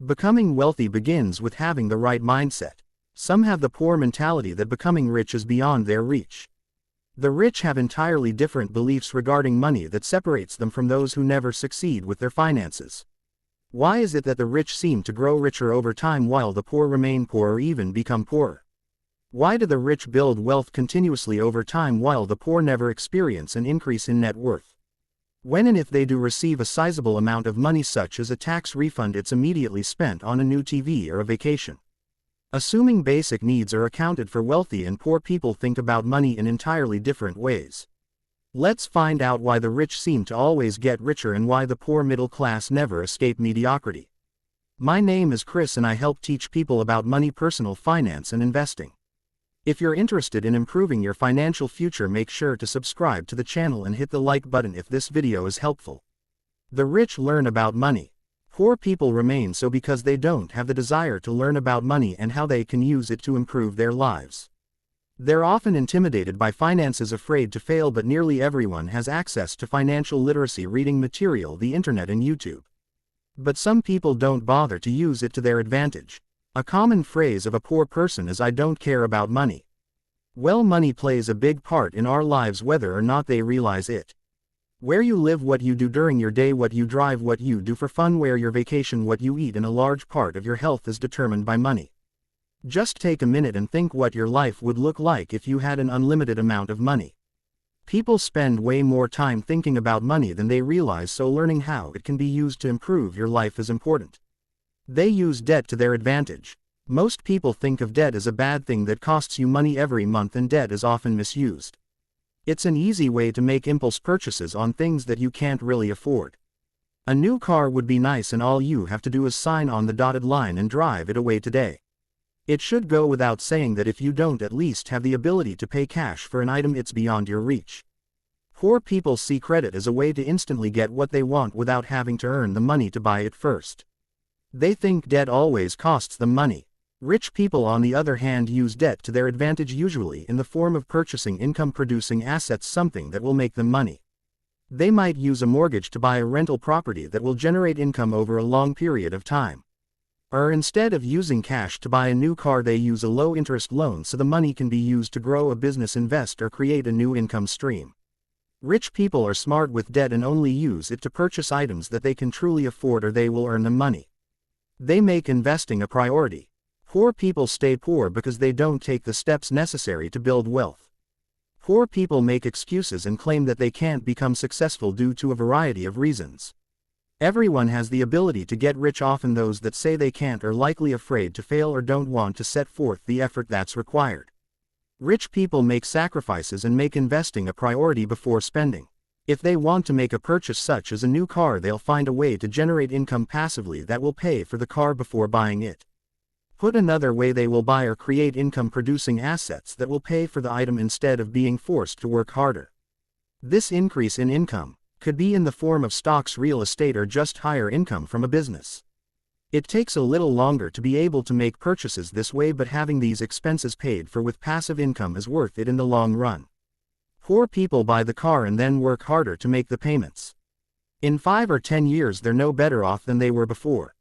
Becoming wealthy begins with having the right mindset. Some have the poor mentality that becoming rich is beyond their reach. The rich have entirely different beliefs regarding money that separates them from those who never succeed with their finances. Why is it that the rich seem to grow richer over time while the poor remain poor or even become poorer? Why do the rich build wealth continuously over time while the poor never experience an increase in net worth? When and if they do receive a sizable amount of money such as a tax refund, it's immediately spent on a new TV or a vacation. Assuming basic needs are accounted for, wealthy and poor people think about money in entirely different ways. Let's find out why the rich seem to always get richer and why the poor middle class never escape mediocrity. My name is Chris and I help teach people about money, personal finance and investing. If you're interested in improving your financial future, make sure to subscribe to the channel and hit the like button if this video is helpful. The rich learn about money. Poor people remain so because they don't have the desire to learn about money and how they can use it to improve their lives. They're often intimidated by finances, afraid to fail, but nearly everyone has access to financial literacy, reading material, the internet and YouTube. But some people don't bother to use it to their advantage. A common phrase of a poor person is, "I don't care about money." Well, money plays a big part in our lives whether or not they realize it. Where you live, what you do during your day, what you drive, what you do for fun, where your vacation, what you eat, and a large part of your health is determined by money. Just take a minute and think what your life would look like if you had an unlimited amount of money. People spend way more time thinking about money than they realize, so learning how it can be used to improve your life is important. They use debt to their advantage. Most people think of debt as a bad thing that costs you money every month, and debt is often misused. It's an easy way to make impulse purchases on things that you can't really afford. A new car would be nice and all you have to do is sign on the dotted line and drive it away today. It should go without saying that if you don't at least have the ability to pay cash for an item, it's beyond your reach. Poor people see credit as a way to instantly get what they want without having to earn the money to buy it first. They think debt always costs them money. Rich people, on the other hand, use debt to their advantage, usually in the form of purchasing income-producing assets, something that will make them money. They might use a mortgage to buy a rental property that will generate income over a long period of time. Or instead of using cash to buy a new car, they use a low-interest loan so the money can be used to grow a business, invest, or create a new income stream. Rich people are smart with debt and only use it to purchase items that they can truly afford, or they will earn them money. They make investing a priority. Poor people stay poor because they don't take the steps necessary to build wealth. Poor people make excuses and claim that they can't become successful due to a variety of reasons. Everyone has the ability to get rich. Often those that say they can't are likely afraid to fail or don't want to set forth the effort that's required. Rich people make sacrifices and make investing a priority before spending. If they want to make a purchase such as a new car, they'll find a way to generate income passively that will pay for the car before buying it. Put another way, they will buy or create income-producing assets that will pay for the item instead of being forced to work harder. This increase in income could be in the form of stocks, real estate, or just higher income from a business. It takes a little longer to be able to make purchases this way, but having these expenses paid for with passive income is worth it in the long run. Poor people buy the car and then work harder to make the payments. In 5 or 10 years, they're no better off than they were before.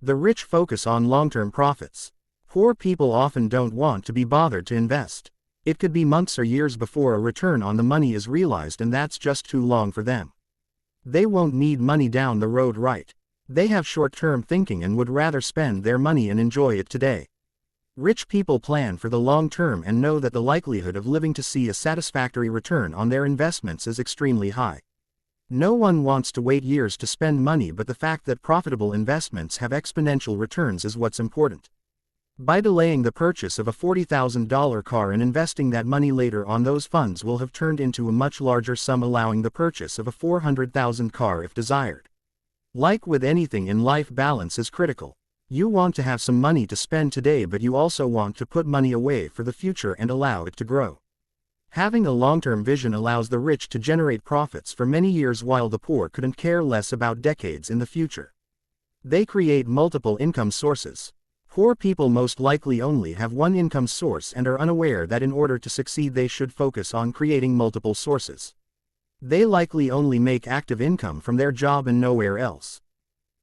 The rich focus on long-term profits. Poor people often don't want to be bothered to invest. It could be months or years before a return on the money is realized, and that's just too long for them. They won't need money down the road, right? They have short-term thinking and would rather spend their money and enjoy it today. Rich people plan for the long term and know that the likelihood of living to see a satisfactory return on their investments is extremely high. No one wants to wait years to spend money, but the fact that profitable investments have exponential returns is what's important. By delaying the purchase of a $40,000 car and investing that money later on, those funds will have turned into a much larger sum, allowing the purchase of a $400,000 car if desired. Like with anything in life, balance is critical. You want to have some money to spend today, but you also want to put money away for the future and allow it to grow. Having a long-term vision allows the rich to generate profits for many years while the poor couldn't care less about decades in the future. They create multiple income sources. Poor people most likely only have one income source and are unaware that in order to succeed they should focus on creating multiple sources. They likely only make active income from their job and nowhere else.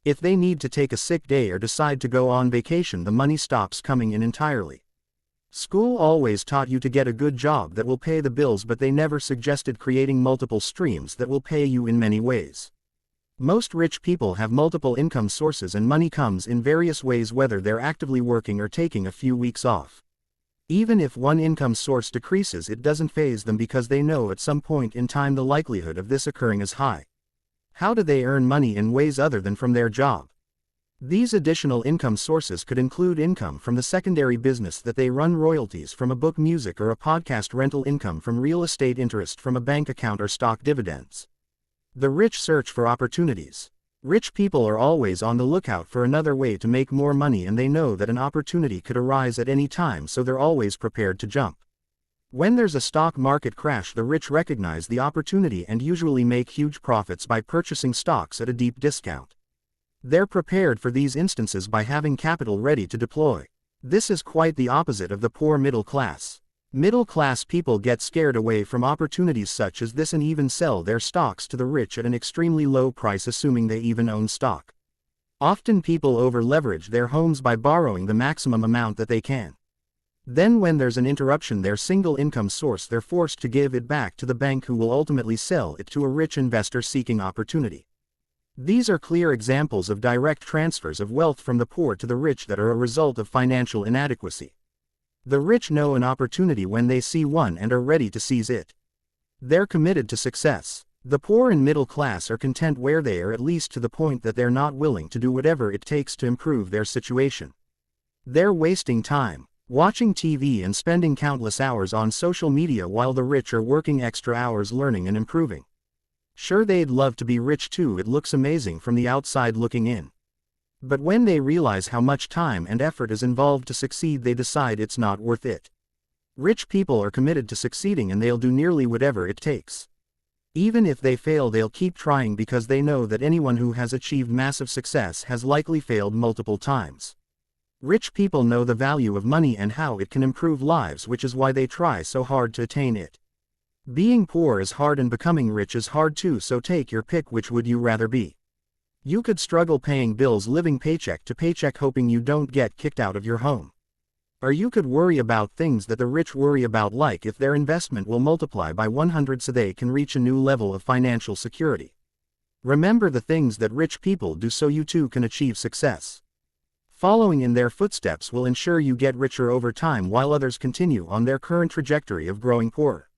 If they need to take a sick day or decide to go on vacation, the money stops coming in entirely. School always taught you to get a good job that will pay the bills, but they never suggested creating multiple streams that will pay you in many ways. Most rich people have multiple income sources, and money comes in various ways, whether they're actively working or taking a few weeks off. Even if one income source decreases, it doesn't faze them because they know at some point in time the likelihood of this occurring is high. How do they earn money in ways other than from their job? These additional income sources could include income from the secondary business that they run, royalties from a book, music or a podcast, rental income from real estate, interest from a bank account, or stock dividends. The rich search for opportunities. Rich people are always on the lookout for another way to make more money, and they know that an opportunity could arise at any time, so they're always prepared to jump. When there's a stock market crash, the rich recognize the opportunity and usually make huge profits by purchasing stocks at a deep discount. They're prepared for these instances by having capital ready to deploy. This is quite the opposite of the poor middle class. Middle class people get scared away from opportunities such as this and even sell their stocks to the rich at an extremely low price, assuming they even own stock. Often people over-leverage their homes by borrowing the maximum amount that they can. Then when there's an interruption, their single income source, they're forced to give it back to the bank, who will ultimately sell it to a rich investor seeking opportunity. These are clear examples of direct transfers of wealth from the poor to the rich that are a result of financial inadequacy. The rich know an opportunity when they see one and are ready to seize it. They're committed to success. The poor and middle class are content where they are, at least to the point that they're not willing to do whatever it takes to improve their situation. They're wasting time watching TV and spending countless hours on social media, while the rich are working extra hours learning and improving. Sure, they'd love to be rich too, it looks amazing from the outside looking in. But when they realize how much time and effort is involved to succeed, they decide it's not worth it. Rich people are committed to succeeding, and they'll do nearly whatever it takes. Even if they fail, they'll keep trying because they know that anyone who has achieved massive success has likely failed multiple times. Rich people know the value of money and how it can improve lives, which is why they try so hard to attain it. Being poor is hard and becoming rich is hard too, so take your pick. Which would you rather be? You could struggle paying bills, living paycheck to paycheck, hoping you don't get kicked out of your home. Or you could worry about things that the rich worry about, like if their investment will multiply by 100 so they can reach a new level of financial security. Remember the things that rich people do so you too can achieve success. Following in their footsteps will ensure you get richer over time, while others continue on their current trajectory of growing poorer.